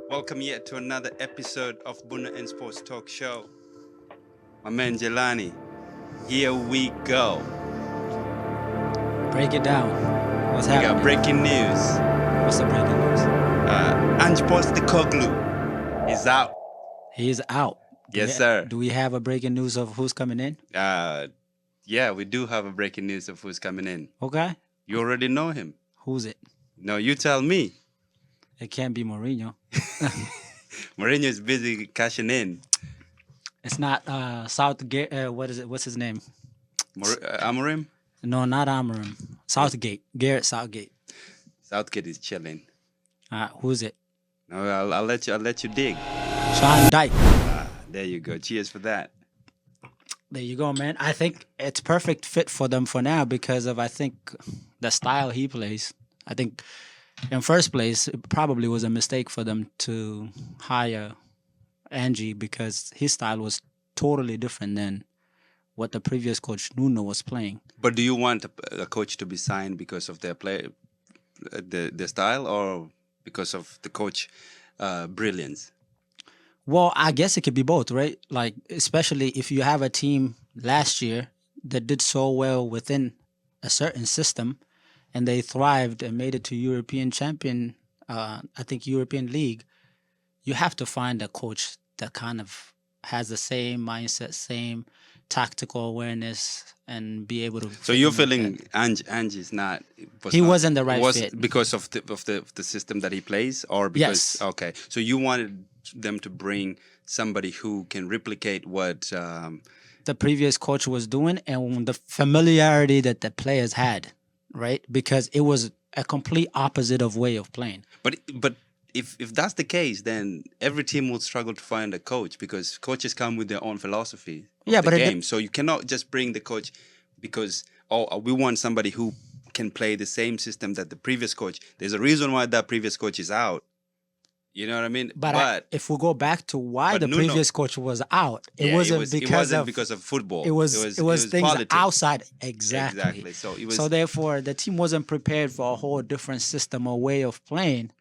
Welcome yet to another episode of Buna and Sports Talk Show. My man Jelani, here we go. Break it down. What's We happening? got breaking news. What's the breaking news? Ange Postecoglou is out. He's out. Yes, sir. Do we have a breaking news of who's coming in? Yeah, we do have a breaking news of who's coming in. Okay. You already know him. Who's it? No, you tell me. It can't be Mourinho. Mourinho is busy cashing in. It's not Southgate. What is it? What's his name? Amorim? No, not Amorim. Southgate. Garrett Southgate. Southgate is chilling. Who's it? No, I'll let you dig. Sean Dyche. There you go. Cheers for that. There you go, man. I think it's perfect fit for them for now because of, I think, the style he plays. I think in first place, it probably was a mistake for them to hire Angie because his style was totally different than what the previous coach Nuno was playing. But do you want a coach to be signed because of their play, the style, or because of the coach brilliance? Well, I guess it could be both, right? Like, especially if you have a team last year that did so well within a certain system and they thrived and made it to European champion, I think European League, you have to find a coach that kind of has the same mindset, same tactical awareness, and be able to. So you're feeling Ange is not. He wasn't the right was fit because of the system that he plays, or because Yes. Okay, so you wanted them to bring somebody who can replicate what. The previous coach was doing and the familiarity that the players had, right? Because it was a complete opposite of way of playing. But if that's the case, then every team will struggle to find a coach because coaches come with their own philosophy of Yeah, the but game. So you cannot just bring the coach because we want somebody who can play the same system that the previous coach. There's a reason why that previous coach is out. You know what I mean? But if we go back to why the Nuno, previous coach was out, it wasn't because of football. It was things politics. outside. Exactly. So therefore, the team wasn't prepared for a whole different system or way of playing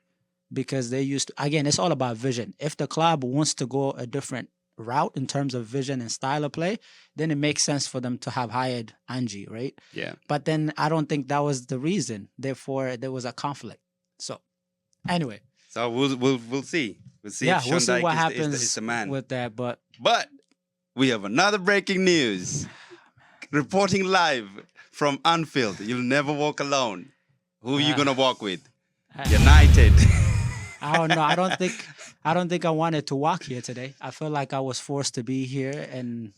because they used to, again, it's all about vision. If the club wants to go a different route in terms of vision and style of play, then it makes sense for them to have hired Angie, right? Yeah. But then I don't think that was the reason. Therefore, there was a conflict. So, anyway. So we'll see. We'll see. Yeah, if we'll see Sean what Dyche happens is the man. with that. But we have another breaking news. Reporting live from Anfield. You'll never walk alone. Who are you gonna walk with? United. I don't know. I don't think I wanted to walk here today. I feel like I was forced to be here and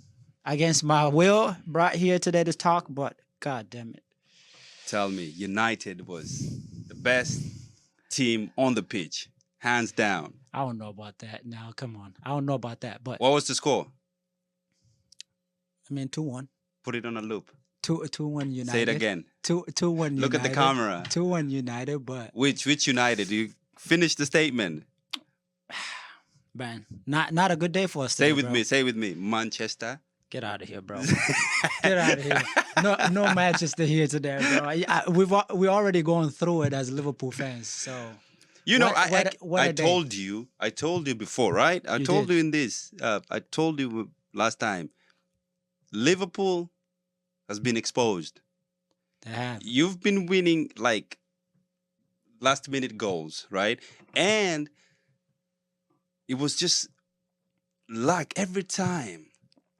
against my will brought here today to talk, but God damn it. Tell me, United was the best team on the pitch, hands down. I don't know about that. Now, come on. I don't know about that, but What was the score? I mean 2-1. Put it on a loop. 2-1 United. Say it again. 2-1 United. Look at the camera. 2-1 United, but Which United? You finish the statement. man, not a good day for us Say today, Say with me. Manchester. Get out of here, bro. Get out of here. No Manchester here today, bro. We're already going through it as Liverpool fans. So you know, what I told you before, right? I told you in this. I told you last time. Liverpool has been exposed. They have. You've been winning like last-minute goals, right? And it was just luck every time.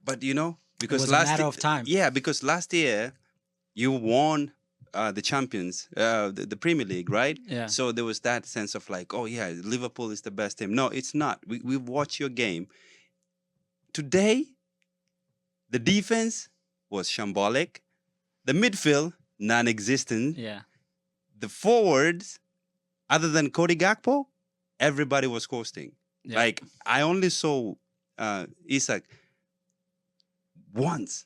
But you know, because it was a matter of time. Yeah, because last year you won the champions, the Premier League, right? Yeah. So there was that sense of like, oh yeah, Liverpool is the best team. No, it's not. We've watched your game. Today, the defense was shambolic. The midfield, non-existent. Yeah. The forwards, other than Cody Gakpo, everybody was coasting. Yeah. Like, I only saw Isak once.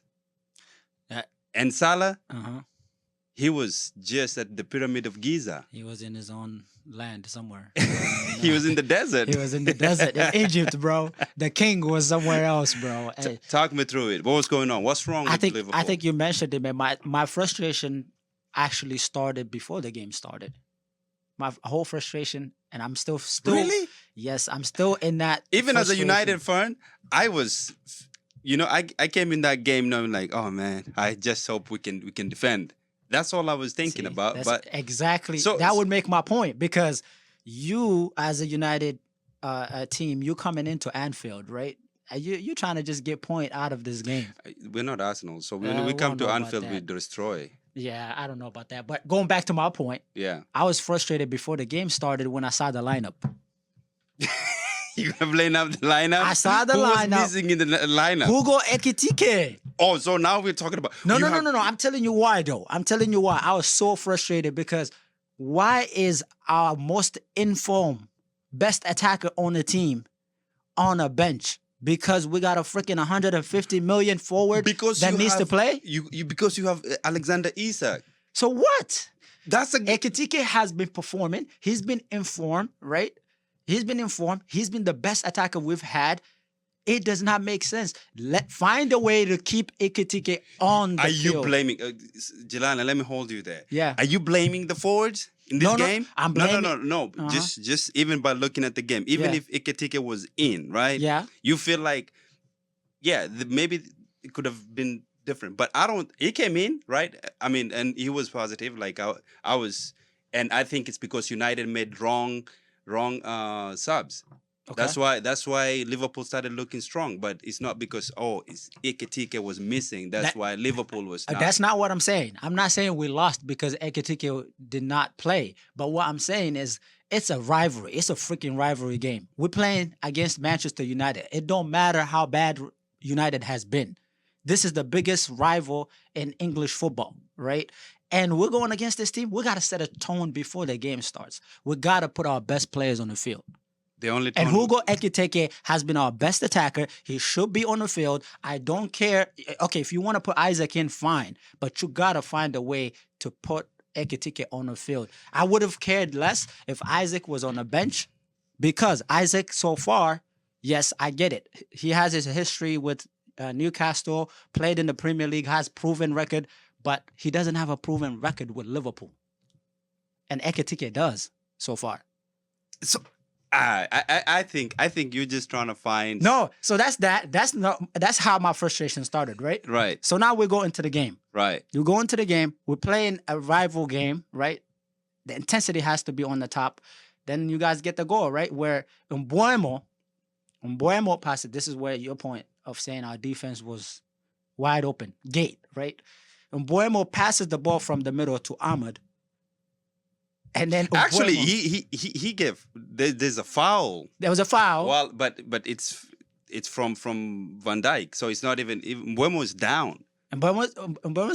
And Salah, he was just at the Pyramid of Giza. He was in his own land somewhere. He was in the desert. He was in the desert in Egypt, bro. The king was somewhere else, bro. Talk me through it. What was going on? What's wrong with Liverpool? I think you mentioned it, man. My frustration actually started before the game started. My whole frustration, and I'm still Really? Yes, I'm still in that. Even as a frustration. United fan, I was, I came in that game knowing like, oh man, I just hope we can defend. That's all I was thinking See, about. that's But exactly so that would make my point because you, as a United team, you coming into Anfield, right? You trying to just get point out of this game. we're not Arsenal, so when I we come don't to know about Anfield, we that. destroy. Yeah, I don't know about that. But going back to my point, Yeah, I was frustrated before the game started when I saw the lineup. you have laid up the lineup. I saw the Who was lineup. missing in the lineup? Hugo Ekitike. Oh, so now we're talking about No, you no, no, have- no, no. I'm telling you why, though. I'm telling you why. I was so frustrated because why is our most informed, best attacker on the team on a bench? Because we got a freaking 150 million forward because that you needs to have- play. You because you have Alexander Isak. So what? That's a Ekitike has been performing. He's been informed, right? He's been informed. He's been the best attacker we've had. It does not make sense. Find a way to keep Ekitike on the Are you field. blaming Jelana? Let me hold you there. Yeah. Are you blaming the forwards in this No, no, game? I'm no, blaming- no. Uh-huh. Just even by looking at the game, even Yeah. if Iketike was in, right? Yeah. You feel like, yeah, maybe it could have been different, but I don't. He came in, right? I mean, and he was positive. Like I was, and I think it's because United made wrong subs. Okay. That's why Liverpool started looking strong, but it's not because Ekitike was missing. That's That- why Liverpool was not. That's not what I'm saying. I'm not saying we lost because Ekitike did not play. But what I'm saying is it's a rivalry. It's a freaking rivalry game. We're playing against Manchester United. It don't matter how bad United has been. This is the biggest rival in English football, right? And we're going against this team. We got to set a tone before the game starts. We got to put our best players on the field. The only And tone- Hugo Ekitike has been our best attacker. He should be on the field. I don't care. Okay, if you want to put Isaac in, fine. But you got to find a way to put Ekitike on the field. I would have cared less if Isaac was on the bench because Isaac, so far, yes, I get it. He has his history with Newcastle, played in the Premier League, has proven record, but he doesn't have a proven record with Liverpool. And Ekitike does so far. So I think you're just trying to find No, so that's how my frustration started, right? right, So now we go into the game. right. You go into the game. We're playing a rival game, right? The intensity has to be on the top. Then you guys get the goal, right? Where Mbuemo passed it. This is where your point of saying our defense was wide open, gate, right? Mbuemo passes the ball from the middle to Ahmed. And then Actually, Mbeumo- he gave there's a foul. there was a foul. Well, but it's from Van Dijk, so it's not even Mbeumo is down Mbeumo's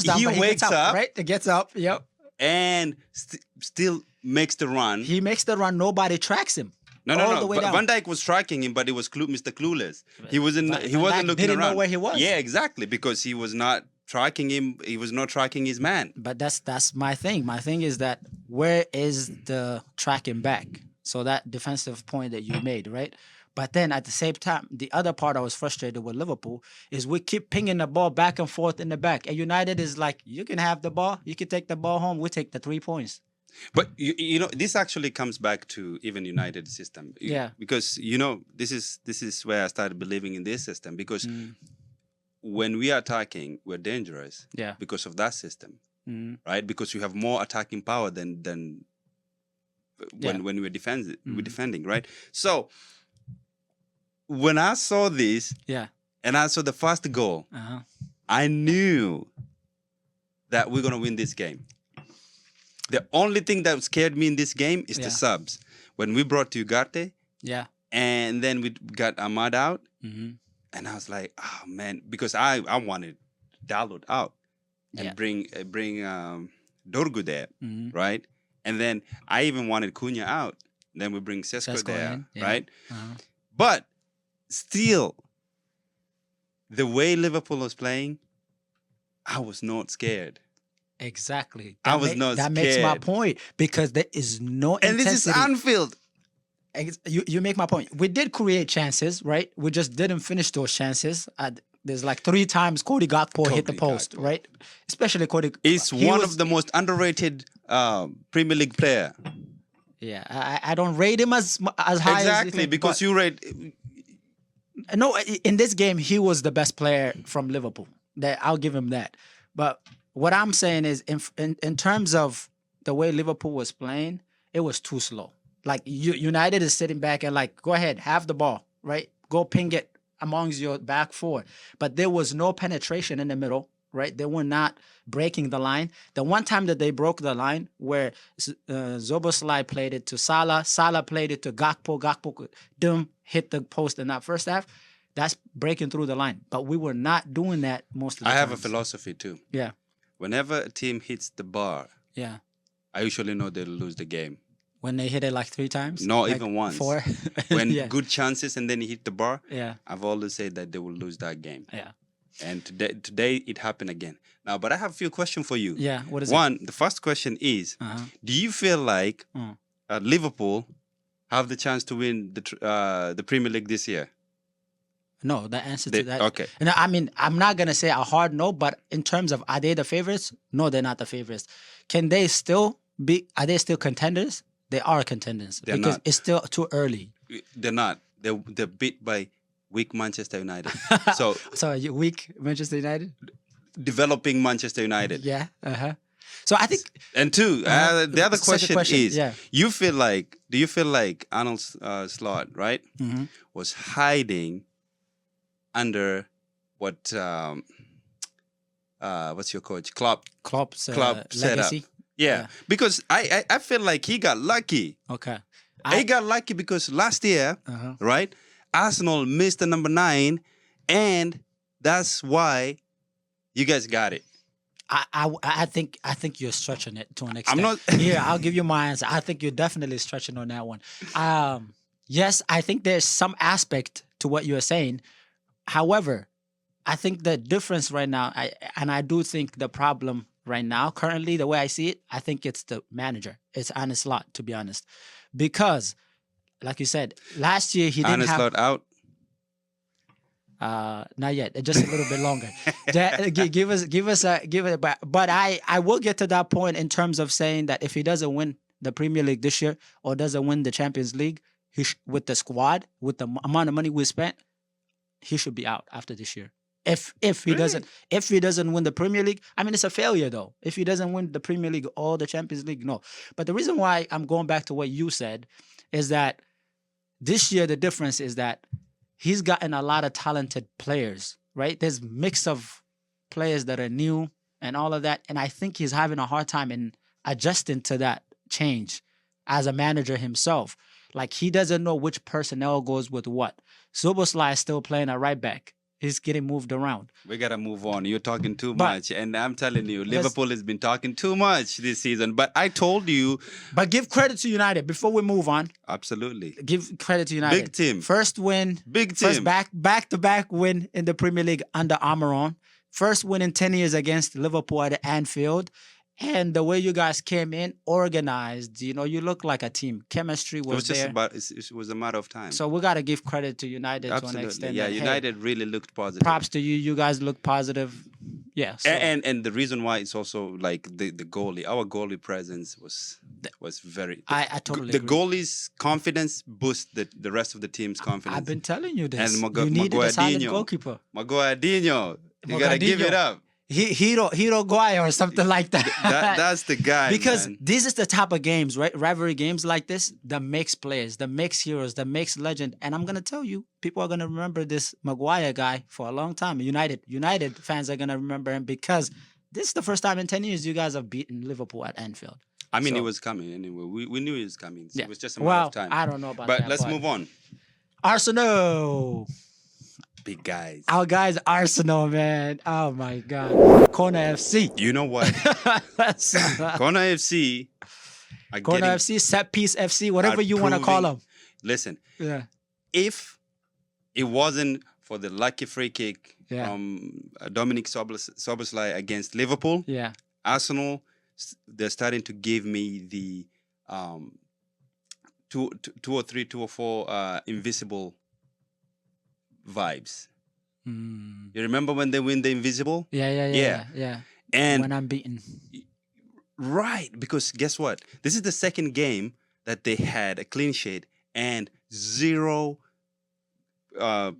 down, He but he wakes gets up, up. right? He gets up, yep. and still makes the run. He makes the run. Nobody tracks him. No, all no. the way But down. Van Dijk was tracking him, but it was Mr. Clueless. He wasn't. Van He wasn't Dijk looking didn't know around. where he was. Yeah, exactly, because he was not tracking him. He was not tracking his man. But that's my thing. My thing is that where is the tracking back? So that defensive point that you made, right? But then at the same time, the other part I was frustrated with Liverpool is we keep pinging the ball back and forth in the back. And United is like, you can have the ball. You can take the ball home. We take the 3 points. But you know, this actually comes back to even United system. Yeah. Because this is where I started believing in this system, because Mm. when we are attacking, we're dangerous. Yeah. Because of that system, Mm. right? Because you have more attacking power than Yeah. when we're defending, right? So when I saw this Yeah. and I saw the first goal, Uh-huh. I knew that we're gonna win this game. The only thing that scared me in this game is Yeah. the subs. When we brought Ugarte Yeah. and then we got Ahmad out, Mm-hmm. and I was like, oh man, because I wanted Dalot out and Yeah. bring Dorgu there, Mm-hmm. right? And then I even wanted Cunha out. Then we bring Sesko Sesko there, in, yeah. right? Uh-huh. But still, the way Liverpool was playing, I was not scared. Exactly. I was not That makes my scared. point because there is no And this is intensity. Anfield. You make my point. We did create chances, right? We just didn't finish those chances. There's like 3 times Cody Gakpo hit the Cody post, Gakpo. right? Especially Cody. He's he one was- of the most underrated Premier League player. Yeah, I don't rate him as high as you Exactly, think, because but you rate. no, in this game he was the best player from Liverpool. That I'll give him that. But what I'm saying is, in terms of the way Liverpool was playing, it was too slow. Like United is sitting back and like, go ahead, have the ball, right? Go ping it amongst your back four. But there was no penetration in the middle, right? They were not breaking the line. The one time that they broke the line, where Zoboslai played it to Salah, Salah played it to Gakpo, Gakpo could hit the post in that first half. That's breaking through the line. But we were not doing that most of the I time. have a philosophy too. Yeah, Whenever a team hits the bar, yeah. I usually know they'll lose the game. When they hit it like 3 times? Not like even once. 4? When yeah. good chances and then he hit the bar, Yeah, I've always said that they will lose that game. yeah. And today it happened again. Now, but I have a few questions for you. Yeah, what is One, the first question is, Uh-huh. do you feel like Mm. Liverpool have the chance to win the Premier League this year? No, the answer to that. Okay. No, I mean, I'm not gonna say a hard no, but in terms of are they the favorites? No, they're not the favorites. Can they still be? Are they still contenders? They are contenders They're because not. it's still too early. They're not. They're beat by weak Manchester United. So So you weak Manchester United? developing Manchester United. Yeah. So I think And two, the other second question is, yeah. do you feel like Arnold Slot, right, Mhm. was hiding under what's your coach? Klopp's Klopp set up. legacy. Yeah, because I feel like he got lucky. Okay. He got lucky because last year, Uh-huh. right, Arsenal missed the number 9, and that's why you guys got it. I think you're stretching it to an extent. not- Here, I'll give you my answer. I think you're definitely stretching on that one. Yes, I think there's some aspect to what you're saying. However, I think the difference right now, I do think the problem right now, currently, the way I see it, I think it's the manager. It's Arne Slot, to be honest, because, like you said, last year he didn't Arne have. Slot out. Not yet. Just a little bit longer. Give it. But I will get to that point in terms of saying that if he doesn't win the Premier League this year or doesn't win the Champions League, with the squad, with the amount of money we spent, he should be out after this year. If he doesn't win the Premier League, I mean, it's a failure though. If he doesn't win the Premier League or the Champions League, no. But the reason why I'm going back to what you said is that this year the difference is that he's gotten a lot of talented players, right? There's mix of players that are new and all of that. And I think he's having a hard time in adjusting to that change as a manager himself. Like, he doesn't know which personnel goes with what. Szoboszlai is still playing at right back. He's getting moved around. We gotta move on. You're talking too But- much, and I'm telling you, Liverpool has been talking too much this season. But I told you, But give credit to United before we move on. absolutely, Give credit to United. Big team. First win. big First team. back-to-back win in the Premier League under Almiron. First win in 10 years against Liverpool at Anfield. And the way you guys came in, organized, you look like a team. Chemistry It was was just there. it was a matter of time. So we got to give credit to United to an Absolutely, extent. yeah. that, hey, United really looked positive. props to you. You guys look positive. Yeah. So, And the reason why it's also like the goalie, our goalie presence was very. I totally the agree. goalie's confidence boosts the rest of the team's confidence. I've been telling you this. And You needed a solid Maguadinho. goalkeeper. Maguadinho, you gotta give it Maguadinho. up. Hiro Guay or something like that. That's the guy. Because man. this is the type of games, right? Rivalry games like this, that makes players, that makes heroes, that makes legend. And I'm gonna tell you, people are gonna remember this Maguire guy for a long time. United fans are gonna remember him because this is the first time in 10 years you guys have beaten Liverpool at Anfield. I mean, So- it was coming anyway. We knew it was coming. Yeah. It was just a matter of time. I don't know about But that. let's move on. Arsenal. Big guys. Our guys, Arsenal, man. Oh my God. Corner FC. You know what? Corner FC. Are Corner getting- FC, set piece FC, whatever are you want to call proving- them. Listen, Yeah. if it wasn't for the lucky free kick Yeah. from Dominic Szoboszlai against Liverpool, Yeah. Arsenal, they're starting to give me the 2 or 4 invisible vibes. Mm. You remember when they win the invisible? Yeah. And When I'm beaten. right, because guess what? This is the second game that they had a clean sheet and uh,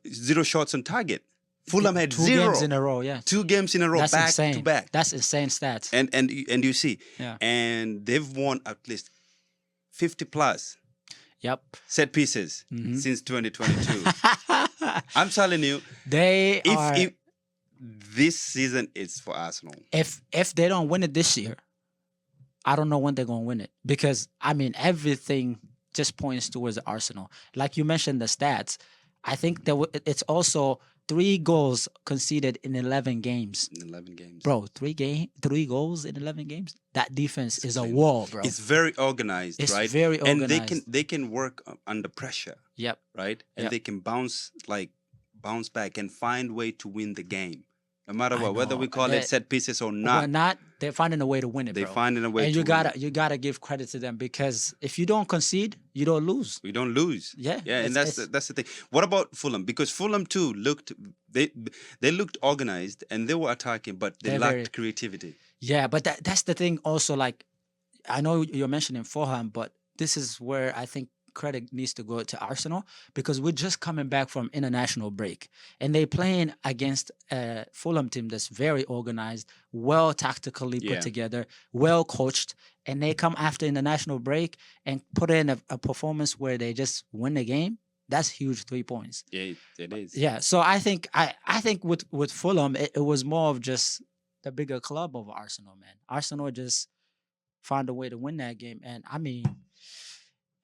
zero shots on target. Fulham had Two zero. games in a row. Yeah, 2 games in a row, that's back insane. to back. That's insane stats. And you see, Yeah. and they've won at least 50 plus Yep. set pieces since 2022. I'm telling you, They are. if this season is for Arsenal. If they don't win it this year, I don't know when they're gonna win it, because I mean everything just points towards Arsenal. Like you mentioned the stats, I think it's also 3 goals conceded in 11 games. In 11 games, Bro, 3 goals in 11 games. That defense is a insane. wall, bro. It's very organized, It's right? very organized. And they can work under pressure, Yep. right? And Yep. they can bounce back and find way to win the game, no matter I what, whether know. we call it set pieces or not. Or not, they're finding a way to win it, They bro. finding a way and to you win. you gotta give credit to them, because if you don't concede, you don't lose. We don't lose. Yeah, and that's the thing. What about Fulham? Because Fulham too they looked organized and they were attacking, but they They're lacked creativity. Yeah, but that's the thing also. Like, I know you're mentioning Fulham, but this is where I think credit needs to go to Arsenal, because we're just coming back from international break and they playing against a Fulham team that's very organized, well tactically put Yeah. together, well coached, and they come after international break and put in a performance where they just win the game. That's huge 3 points. Yeah, it is. Yeah, so I think with Fulham, it was more of just the bigger club of Arsenal, man. Arsenal just found a way to win that game, and I mean,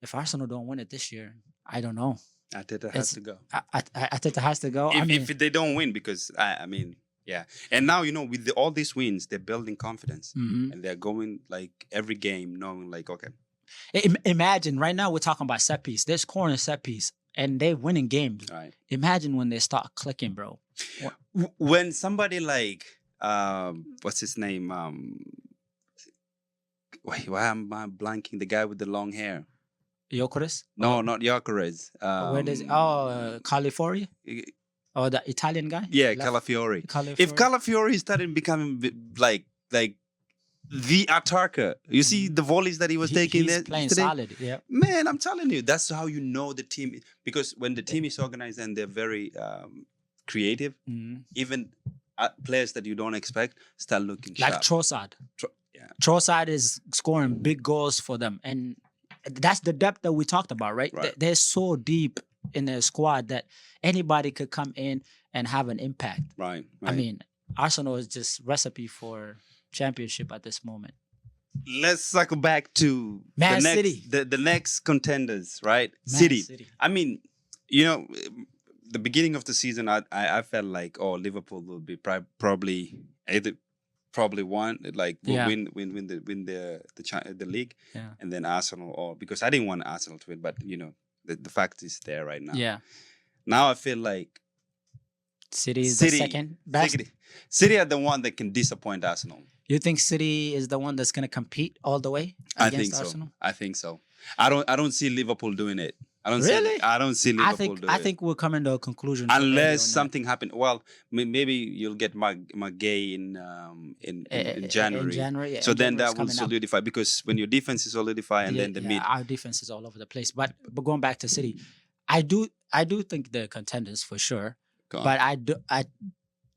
if Arsenal don't win it this year, I don't know. Arteta has to go. Arteta has to go. I mean, If they don't win, because I mean, yeah. And now with all these wins, they're building confidence, mhm. and they're going like every game, knowing like, okay, Imagine right now we're talking about set piece. They're scoring set piece, and they're winning games. all right. Imagine when they start clicking, bro. When somebody like what's his name? Wait, why am I blanking? The guy with the long hair. Gyökeres? No, not Gyökeres. Where does Califiori? Or the Italian guy? Yeah, Left- Calafiori. Calafiori? If Calafiori started becoming like the attacker, you see the volleys that he was taking he's there playing today? solid. Yeah. Man, I'm telling you, that's how you know the team. Because when the team is organized and they're very creative, Mhm. even players that you don't expect start looking Like sharp. Trossard. Yeah. Trossard is scoring big goals for them, and that's the depth that we talked about, right? Right. They're so deep in their squad that anybody could come in and have an impact. Right. I mean, Arsenal is just recipe for championship at this moment. let's circle back to Man the next, City. the next contenders, right? Man City. I mean, the beginning of the season, I felt like, Liverpool will be probably won, like will Yeah. win the league, Yeah. and then Arsenal, or because I didn't want Arsenal to win, but the fact is there right now. Yeah. Now I feel like City is the second best. City are the one that can disappoint Arsenal. You think City is the one that's going to compete all the way I against think so. Arsenal? I think so. I don't see Liverpool doing it. I don't Really? I don't see Liverpool doing I it. think we're coming to a conclusion early on Unless that. something happened. Well, maybe you'll get McGay in January. In January, yeah, So then January's that will coming up. solidify, because when your defense is solidified and then the mid. Our defense is all over the place. But going back to City, I do think they're contenders for sure. Go on. But I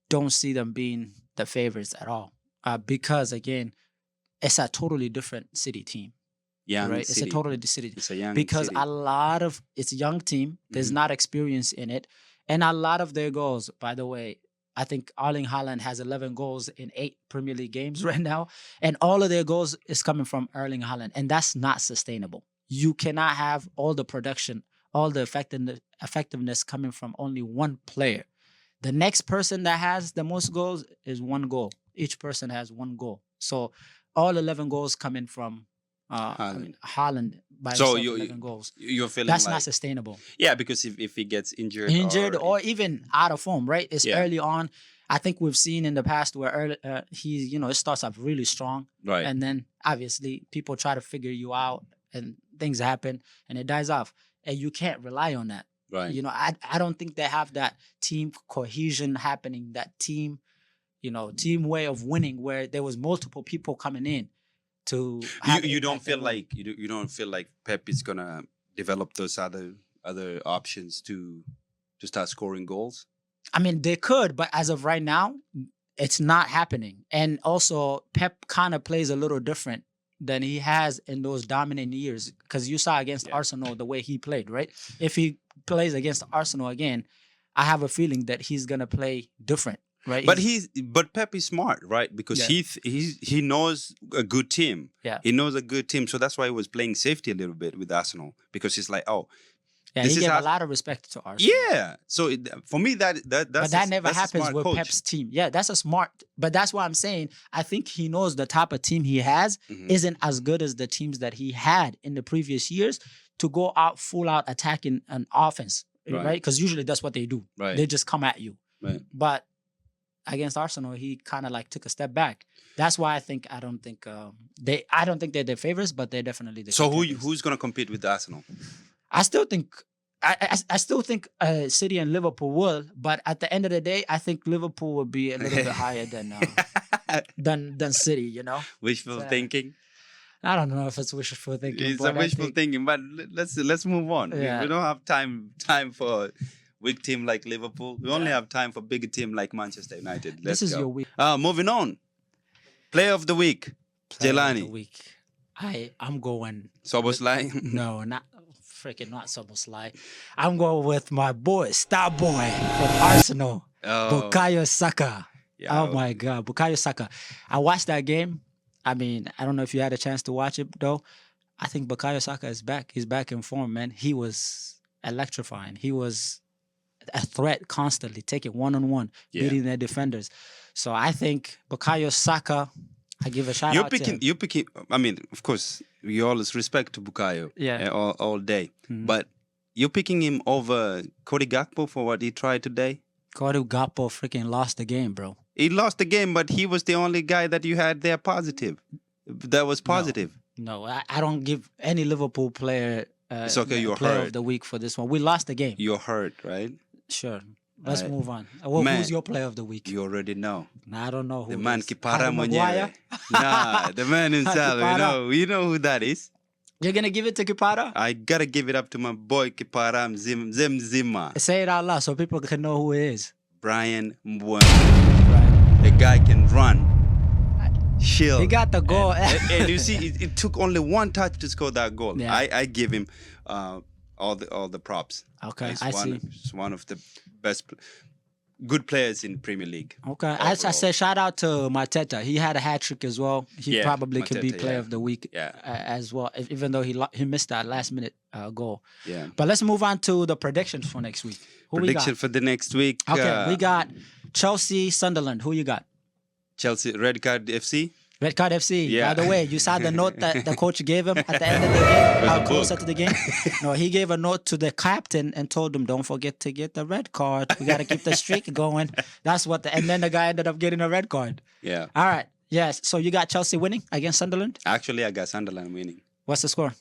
don't see them being the favorites at all. Because again, it's a totally different City team. Young right? City. It's a totally City. It's a young Because City. a lot of it's a young team. There's Mhm. not experience in it, and a lot of their goals. By the way, I think Erling Haaland has 11 goals in 8 Premier League games right now, and all of their goals is coming from Erling Haaland, and that's not sustainable. You cannot have all the production, all the effectiveness coming from only one player. The next person that has the most goals is 1 goal. Each person has 1 goal. So all 11 goals coming from Haaland by So himself, 11 goals. You're feeling That's like, not sustainable. yeah, because if he gets injured, Or even out of form, right? It's Yeah. early on. I think we've seen in the past where it starts off really strong, right, and then obviously people try to figure you out, and things happen, and it dies off, and you can't rely on that. right, I don't think they have that team cohesion happening, that team way of winning where there was multiple people coming in. to You have you don't impact feel and win. like you don't feel like Pep is gonna develop those other options to start scoring goals. I mean, they could, but as of right now, it's not happening. And also, Pep kind of plays a little different than he has in those dominant years. Because you saw against Yeah. Arsenal the way he played, right? If he plays against Arsenal again, I have a feeling that he's gonna play different, right? But Pep is smart, right? Because Yeah. he knows a good team. Yeah. He knows a good team, so that's why he was playing safety a little bit with Arsenal, because he's like, oh, Yeah, this he is gave a how- lot of respect to Arsenal. yeah. So for me, that's But that never that's a happens smart with coach. Pep's team. Yeah, that's a smart. But that's why I'm saying I think he knows the type of team he has Mhm. isn't as good as the teams that he had in the previous years to go out full out attacking an offense, Right. right? Because usually that's what they do. Right. They just come at you. Right. But against Arsenal, he kind of like took a step back. That's why I don't think they're the favorites, but they're definitely the. So contenders. who's gonna compete with Arsenal? I still think. I still think City and Liverpool will, but at the end of the day, I think Liverpool will be a little bit higher than City. You know, Wishful Yeah. thinking. I don't know if it's wishful thinking. It's a but I wishful think- thinking, but let's move on. Yeah. We don't have time for weak team like Liverpool. We only have time for bigger team like Manchester United. Let's This is go. your week. Moving on. Player of the week. Player of the Jelani. week. I'm going. Soboslai. No, not Soboslai. I'm going with my boy, star boy from Arsenal, Oh, Bukayo Saka. yeah. Oh my God, Bukayo Saka. I watched that game. I mean, I don't know if you had a chance to watch it though. I think Bukayo Saka is back. He's back in form, man. He was electrifying. He was a threat constantly, taking one-on-one, Yeah. beating their defenders. So I think Bukayo Saka, I give a shout You're out to him. picking. I mean, of course, we always respect to Bukayo. Yeah. All day. Mhm. But you're picking him over Cody Gakpo for what he tried today. Cody Gakpo freaking lost the game, bro. He lost the game, but he was the only guy that you had there positive. That was positive. No, I don't give any Liverpool player It's okay, you're player hurt. of the week for this one. We lost the game. You're hurt, right? Sure. Let's Alright. move on. Well, Man, who's your player of the week? You already know. I don't know who The it man is. Kipara Harry Maguire? Mwenyewe. Nah, the man himself. Kipara. You know who that is. You're gonna give it to Kipara? I gotta give it up to my boy Kipara Zimzima. Say it out loud so people can know who it is. Brian Mbwana. Right. The guy can run. Shield. He got the goal. And you see, it took only one touch to score that goal. Yeah. I give him all the props. Okay, He's I see. He's one of the best, good players in Premier League. Okay, I overall. said shout out to Arteta. He had a hat trick as well. He Yeah, probably could be Arteta, player yeah. of the week Yeah. as well, even though he missed that last minute goal. Yeah. But let's move on to the predictions for next week. Who Prediction we for the next week. got? Okay, we got Chelsea, Sunderland. Who you got? Chelsea Red Card FC. Red Card FC. Yeah. By the way, you saw the note that the coach gave him at the end of the game, was how a closer book. to the game. No, he gave a note to the captain and told him, "Don't forget to get the red card. We got to keep the streak going." That's what. And then the guy ended up getting a red card. Yeah. All right. Yes. So you got Chelsea winning against Sunderland. Actually, I got Sunderland winning What's the score?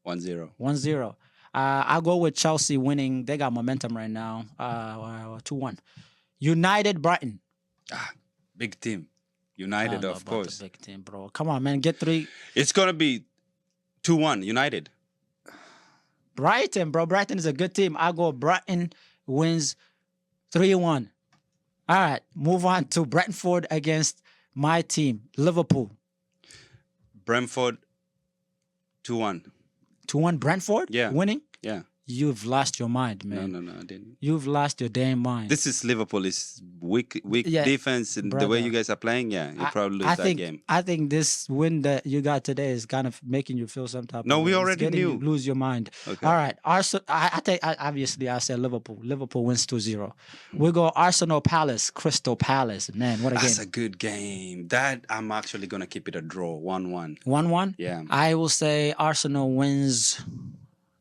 1-0. 1-0. I'll go with Chelsea winning. They got momentum right now. 2-1. United Brighton. Big team. I United, don't know of about course. the big team, bro. Come on, man. Get 3. It's gonna be 2-1 United. Brighton, bro. Brighton is a good team. I'll go Brighton wins 3-1. All right. Move on to Brentford against my team, Liverpool. Brentford 2-1. 2-1 Brentford? Yeah. Winning? Yeah. You've lost your mind, man. No, I didn't. You've lost your damn mind. This is Liverpool. It's weak Yeah, defense, and the way brother. you guys are playing. Yeah, you probably lose I that think, game. I think this win that you got today is kind of making you feel some type No, of we way. It's already getting knew. you lose your mind. Okay. All right. Obviously, I said Liverpool. Liverpool wins 2-0. We go Arsenal Palace, Crystal Palace. Man, what a That's game. a good game. That I'm actually gonna keep it a draw, 1-1. 1-1? Yeah. I will say Arsenal wins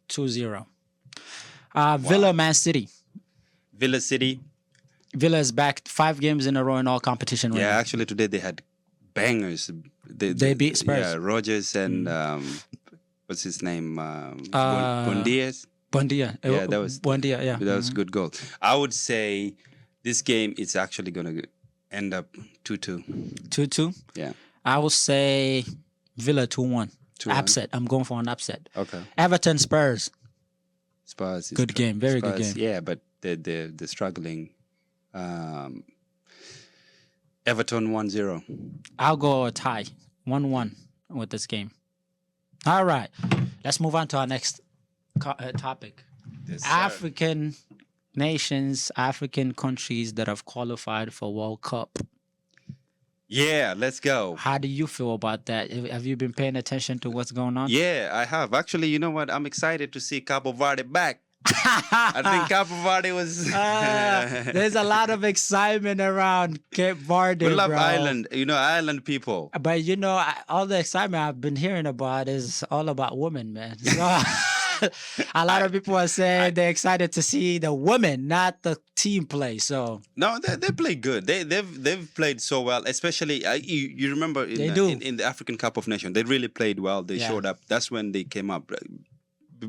2-0. Villa, Man City. Villa City. Villa is back 5 games in a row in all competition. Right Yeah, now. actually today they had bangers. They beat Spurs. Yeah, Rogers and what's his name? Uh, Bondias. Buendia. Yeah, that was- Buendia, yeah. That was a good goal. I would say this game is actually gonna end up 2-2. 2-2. Yeah. I will say Villa 2-1. 2-1. Upset. I'm going for an upset. Okay. Everton Spurs. Spurs. Good game. Very good game. Yeah, but they're struggling. Everton 1-0. I'll go a tie. 1-1 with this game. All right. Let's move on to our next topic. Yes, sir. African nations, African countries that have qualified for World Cup. Yeah, let's go. How do you feel about that? Have you been paying attention to what's going on? Yeah, I have. Actually, you know what? I'm excited to see Cabo Verde back. I think Cabo Verde was... There's a lot of excitement around Cape Verde, we love bro. Ireland. You know, Ireland people. But, you know, all the excitement I've been hearing about is all about women, man. So, a lot of people are saying they're excited to see the women, not the team play. So no, they play good. They've played so well. Especially you remember in the African Cup of Nations, they really played well. They showed up. That's when they came up.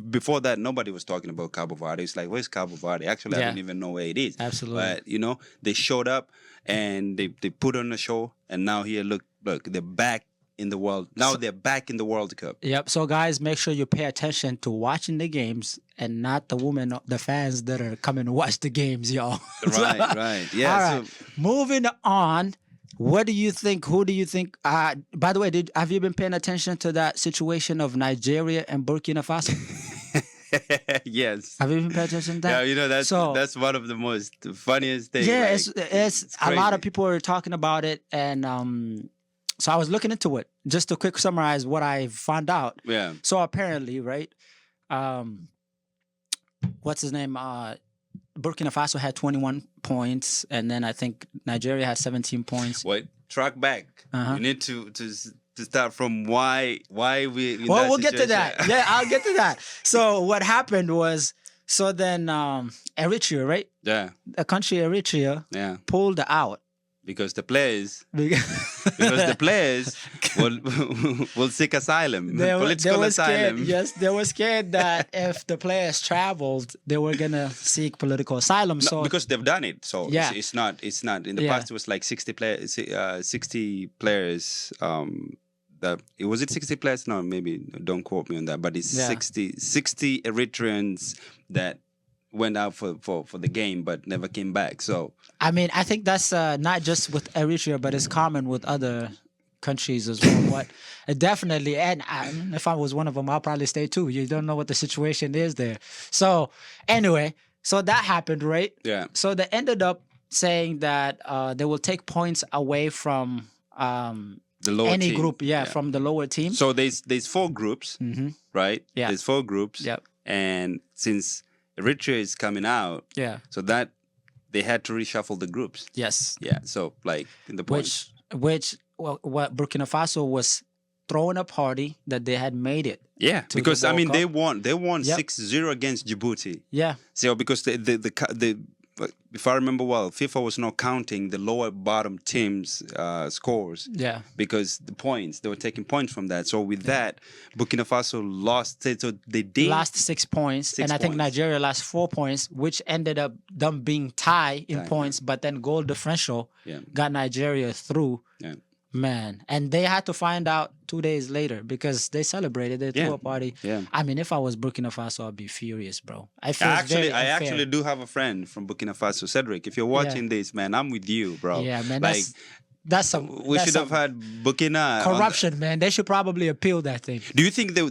Before that, nobody was talking about Cabo Verde. It's like, where's Cabo Verde? Actually, I don't even know where it is. Absolutely. But you know, they showed up and they put on a show. And now here, look, they're back in the world. Now they're back in the World Cup. Yep. So guys, make sure you pay attention to watching the games and not the women, the fans that are coming to watch the games, y'all. Right. Yeah. All right. So, moving on. What do you think? Who do you think? By the way, have you been paying attention to that situation of Nigeria and Burkina Faso? Yes. Have you been paying attention to that? Yeah, you know, that's one of the most funniest things. Yeah, like, it's a lot of people are talking about it, and so I was looking into it. Just to quick summarize what I found out. Yeah. So apparently, right? What's his name? Burkina Faso had 21 points, and then I think Nigeria had 17 points. Wait, track back. You need to start from why we. Well, we'll get to that. Yeah, I'll get to that. So what happened was, then Eritrea, right? Yeah. The country Eritrea pulled out. Because the players will seek asylum, political asylum. Scared, yes, they were scared that if the players traveled, they were gonna seek political asylum. No, so because they've done it, so it's not. In the past, it was like 60 players. 60 players. Was it 60 players? No, maybe don't quote me on that. But it's 60 Eritreans that went out for the game but never came back. So I mean, I think that's not just with Eritrea, but it's common with other countries as well. But definitely, and if I was one of them, I'll probably stay too. You don't know what the situation is there. So anyway, so that happened, right? Yeah. So they ended up saying that they will take points away from the lower team. group, from the lower team. So there's 4 groups, right? Yeah. There's 4 groups. Yep. And since Eritrea is coming out, so that they had to reshuffle the groups. Yes. Yeah. So like in the point, what Burkina Faso was throwing a party that they had made it. Yeah, because I mean Cup. they won 6-0 against Djibouti. Yeah. So because the if I remember well, FIFA was not counting the lower bottom teams' scores. Yeah. Because the points, they were taking points from that. So with that, Burkina Faso lost. So they did lost 6 points, and I think Nigeria lost 4 points, which ended up them being tied in points. But then goal differential got Nigeria through. Yeah. Man, and they had to find out 2 days later because they celebrated. They threw a party. Yeah. I mean, if I was Burkina Faso, I'd be furious, bro. I actually do have a friend from Burkina Faso, Cedric. If you're watching this, man, I'm with you, bro. Yeah, man. Like, we should have had Burkina corruption, man. They should probably appeal that thing. Do you think they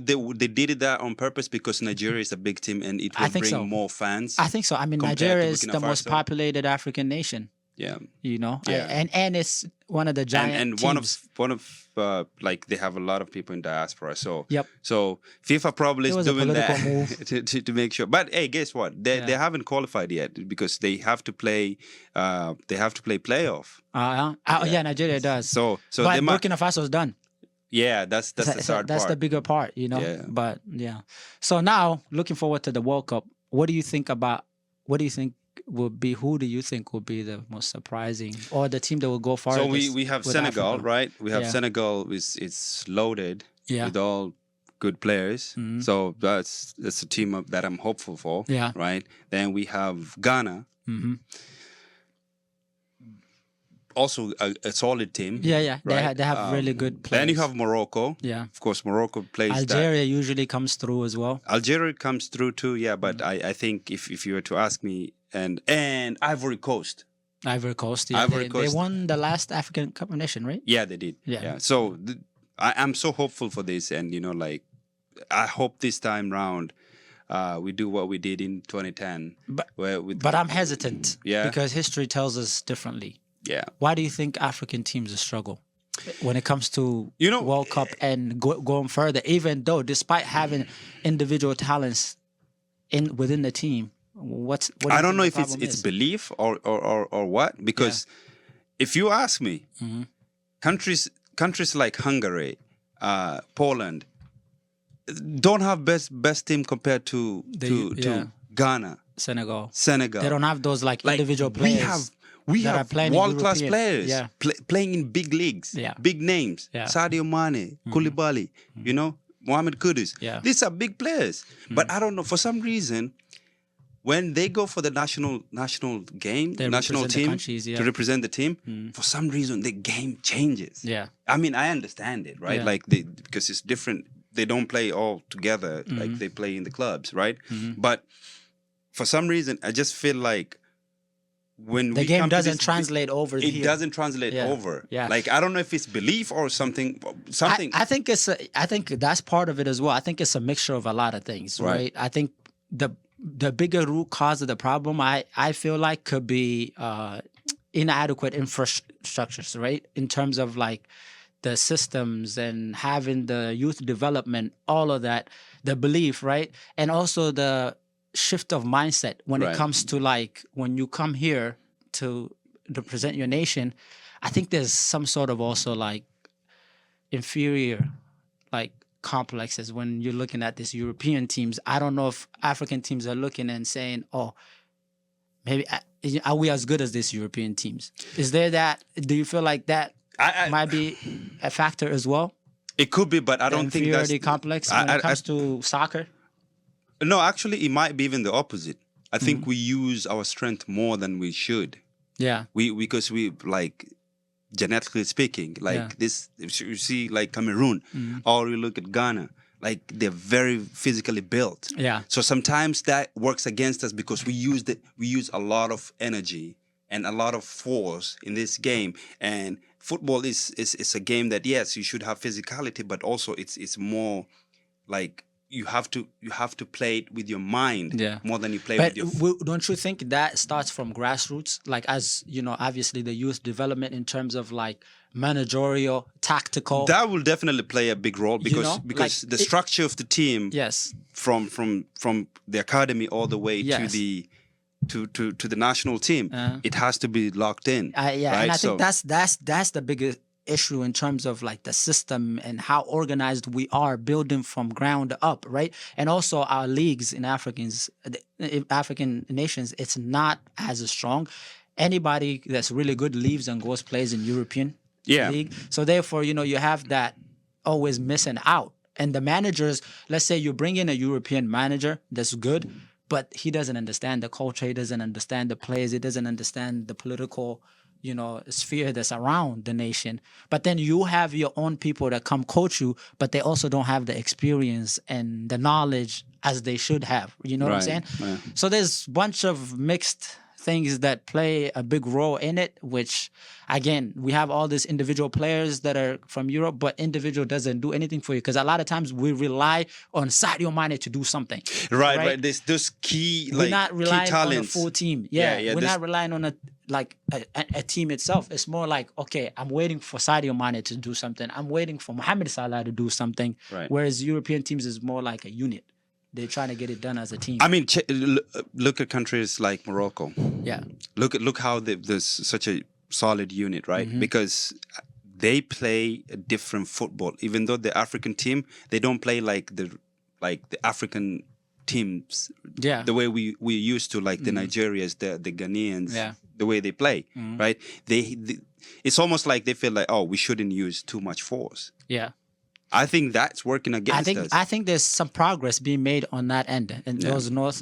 did that on purpose because Nigeria is a big team and it will bring more fans? I think so. I mean, Nigeria is the most populated African nation. Yeah, you know, and it's one of the giant and teams. one of like they have a lot of people in diaspora. So yep. So FIFA probably is doing that move. to make sure. But hey, guess what? They haven't qualified yet because they have to play playoff. Yeah, Nigeria does. So but Burkina Faso is done. Yeah, that's the sad part. That's the bigger part, you know. Yeah. But so now looking forward to the World Cup. What do you think who do you think will be the most surprising or the team that will go farthest? So we have Senegal, Africa? right? We have Senegal it's loaded with all good players. Mm-hmm. So that's a team that I'm hopeful for. Yeah. Right. Then we have Ghana. Mm-hmm. also a solid team. Yeah. Right? They have really good players. Then you have Morocco. Yeah. Of course, Morocco plays Algeria usually comes through as well. Algeria comes through too, yeah. But I think if you were to ask me, and Ivory Coast. Ivory Coast, yeah. Ivory They Coast. won the last African Cup of Nation, right? Yeah, they did. Yeah. So I'm so hopeful for this, and like I hope this time round we do what we did in 2010. But I'm hesitant. Yeah. Because history tells us differently. Yeah. Why do you think African teams struggle when it comes to World Cup and going further? Even though, despite having individual talents within the team, what do you I don't know think if the it's problem is? belief or what. Because if you ask me, countries like Hungary, Poland, don't have best team compared to Ghana, Senegal. Senegal. They don't have those like individual players. We that are have playing in world-class European- players Yeah. playing in big leagues, Yeah. big names. Yeah. Sadio Mane, Koulibaly, Mohamed Kudus. Yeah. These are big players. But I don't know, for some reason, when they go for the national game, They national represent the team countries, yeah. to represent the team, for some reason the game changes. Yeah. I mean, I understand it, right? Yeah. Like because it's different. They don't play all together like they play in the clubs, right? But for some reason, I just feel like when The we game come to doesn't this, translate over It here. doesn't translate Yeah. over. Yeah. Like I don't know if it's belief or something. I think I think that's part of it as well. I think it's a mixture of a lot of things, Right. right? I think the bigger root cause of the problem, I feel like could be inadequate infrastructures, right? In terms of like the systems and having the youth development, all of that, the belief, right? And also the shift of mindset when Right. it comes to like when you come here to represent your nation. I think there's some sort of also like inferior like complexes when you're looking at these European teams. I don't know if African teams are looking and saying, oh, maybe are we as good as these European teams? Is there that? Do you feel like that might be a factor as well? It could be, but I don't think that's inferiority complex when it comes to soccer. No, actually, it might be even the opposite. I think we use our strength more than we should. Yeah. Because we like genetically speaking, like Yeah. this. You see, like Cameroon, or you look at Ghana, like they're very physically built. Yeah. So sometimes that works against us because we use a lot of energy and a lot of force in this game. And football is a game that yes, you should have physicality, but also it's more like you have to play it with your mind more than you play But with your. don't you think that starts from grassroots? Like, as you know, obviously the youth development in terms of like managerial, tactical. That will definitely play a big role because like the structure of the team Yes. from the academy all the way to Yes. the national team, it has to be locked in. Yeah, right? and I So- think that's the biggest issue in terms of like the system and how organized we are building from ground up, right? And also our leagues in African nations, it's not as strong. Anybody that's really good leaves and goes plays in European league. So therefore, you have that always missing out. And the managers, let's say you bring in a European manager that's good, but he doesn't understand the culture, he doesn't understand the players, he doesn't understand the political, sphere that's around the nation. But then you have your own people that come coach you, but they also don't have the experience and the knowledge as they should have. You know what I'm saying? Yeah. So there's a bunch of mixed things that play a big role in it, which again, we have all these individual players that are from Europe, but individual doesn't do anything for you. Because a lot of times we rely on Sadio Mane to do something. Right. Those key We're not relying key on a talents. full team. Yeah, We're not relying on a team itself. It's more like, okay, I'm waiting for Sadio Mane to do something. I'm waiting for Mohamed Salah to do something. Right. Whereas European teams is more like a unit. They're trying to get it done as a team. I mean, look at countries like Morocco. Yeah. Look how there's such a solid unit, right? Mm-hmm. Because they play a different football. Even though the African team, they don't play like the African teams. Yeah. The way we used to, like the Nigerians, the Ghanaians. Yeah. The way they play, right? They it's almost like they feel like, oh, we shouldn't use too much force. Yeah. I think that's working against us. I think there's some progress being made on that end in those North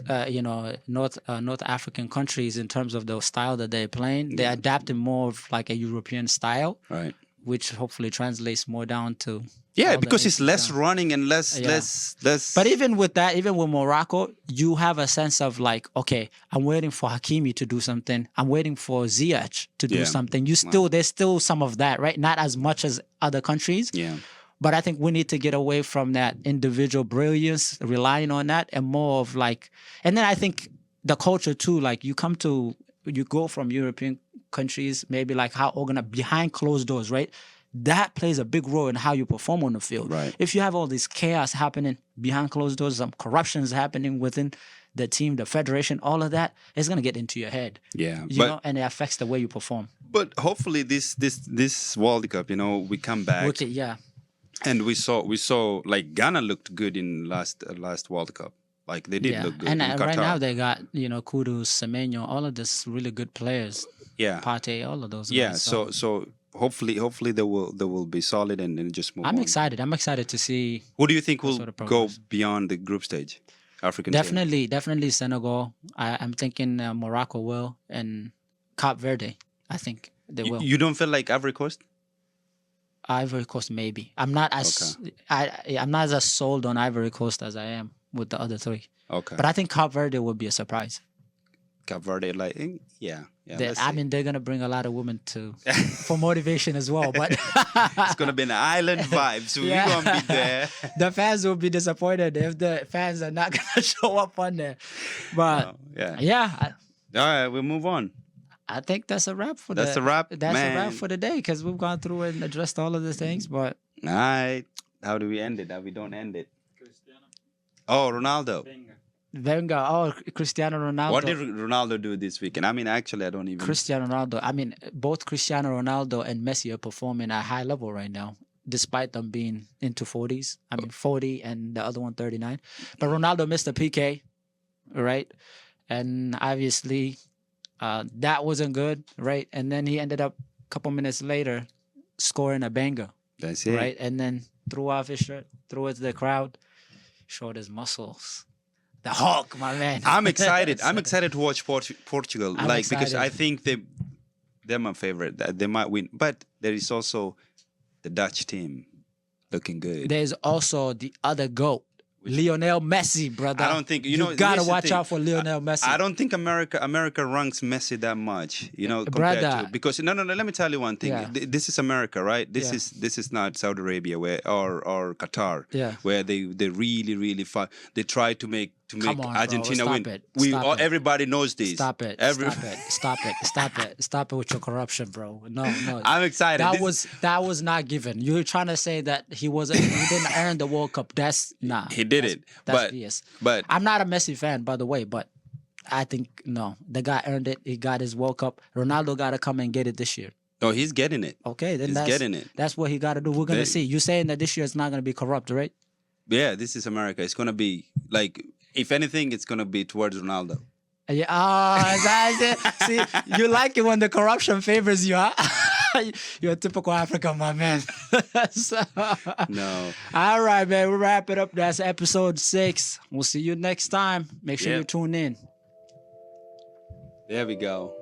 African countries in terms of the style that they're playing. They're adapting more of like a European style, Right. which hopefully translates more down to Yeah, all the because it's nations less down. running and less. But even with that, even with Morocco, you have a sense of like, okay, I'm waiting for Hakimi to do something. I'm waiting for Ziyech to do Yeah. something. There's still some of that, right? Not as much as other countries. Yeah. But I think we need to get away from that individual brilliance, relying on that, and more of like, and then I think the culture too, like you go from European countries, maybe like how organized, behind closed doors, right? That plays a big role in how you perform on the field. Right. If you have all this chaos happening behind closed doors, some corruptions happening within the team, the federation, all of that, it's gonna get into your head. Yeah. You know, and it affects the way you perform. But hopefully this World Cup, we come back. Okay, yeah. And we saw like Ghana looked good in last World Cup. Like they did look good. And in right Qatar. now they got, Kudus, Semenyo, all of this really good players. Yeah. Partey, all of those Yeah. guys. So hopefully they will be solid and just move on. I'm excited. I'm excited to see. Who do you think will sort of go progress. beyond the group stage? African team? Definitely Senegal. I'm thinking Morocco will, and Cape Verde. I think they will. You don't feel like Ivory Coast? Ivory Coast, maybe. I'm not I'm not as sold on Ivory Coast as I am with the other three. Okay. But I think Cape Verde will be a surprise. Cape Verde, yeah. Let's I see. mean, they're gonna bring a lot of women for motivation as well. But It's gonna be an island vibe, so Yeah. we're gonna be there. the fans will be disappointed if the fans are not gonna show up on there. But Yeah. All right, we'll move on. I think that's a wrap for That's a wrap, That's a wrap man. for the day because we've gone through and addressed all of the things. But All right. How do we end it? How we don't end it? Oh, Ronaldo. Wenger, Cristiano Ronaldo. What did Ronaldo do this weekend? I mean, actually, I don't even. Cristiano Ronaldo. I mean, both Cristiano Ronaldo and Messi are performing at a high level right now, despite them being into 40s. I mean, 40 and the other one 39. But Ronaldo missed a PK, right? And obviously, that wasn't good, right? And then he ended up a couple minutes later scoring a banger, That's it. right? And then threw off his shirt, threw it to the crowd, showed his muscles. The Hulk, my man. I'm excited. I'm excited to watch Portugal. I'm Because excited. I think they're my favorite. They might win, but there is also the Dutch team looking good. There's also the other GOAT, Lionel Messi, brother. I don't think you gotta here's the watch thing. out for Lionel Messi. I don't think America ranks Messi that much, compared Brother. to because no. Let me tell you one thing. Yeah. This is America, right? This Yeah. is not Saudi Arabia or Qatar, Yeah. where they really fight. They try to make Come on, bro. Argentina Stop win. it. Stop it. Everybody knows this. Stop it. Stop it with your corruption, bro. No. I'm excited. That was not given. You're trying to say that he didn't earn the World Cup. That's nah. He did it, That's but BS. but I'm not a Messi fan, by the way, but I think no. The guy earned it. He got his World Cup. Ronaldo gotta come and get it this year. no, he's getting it. Okay, then He's getting it. That's what he gotta do. We're gonna see. You're saying that this year it's not gonna be corrupt, right? Yeah, this is America. It's gonna be like, if anything, it's gonna be towards Ronaldo. Yeah. That's it. See, you like it when the corruption favors you, huh? You're a typical African, my man. So- No. All right, man. We'll wrap it up. That's episode 6. We'll see you next time. Make sure Yeah. you tune in. There we go.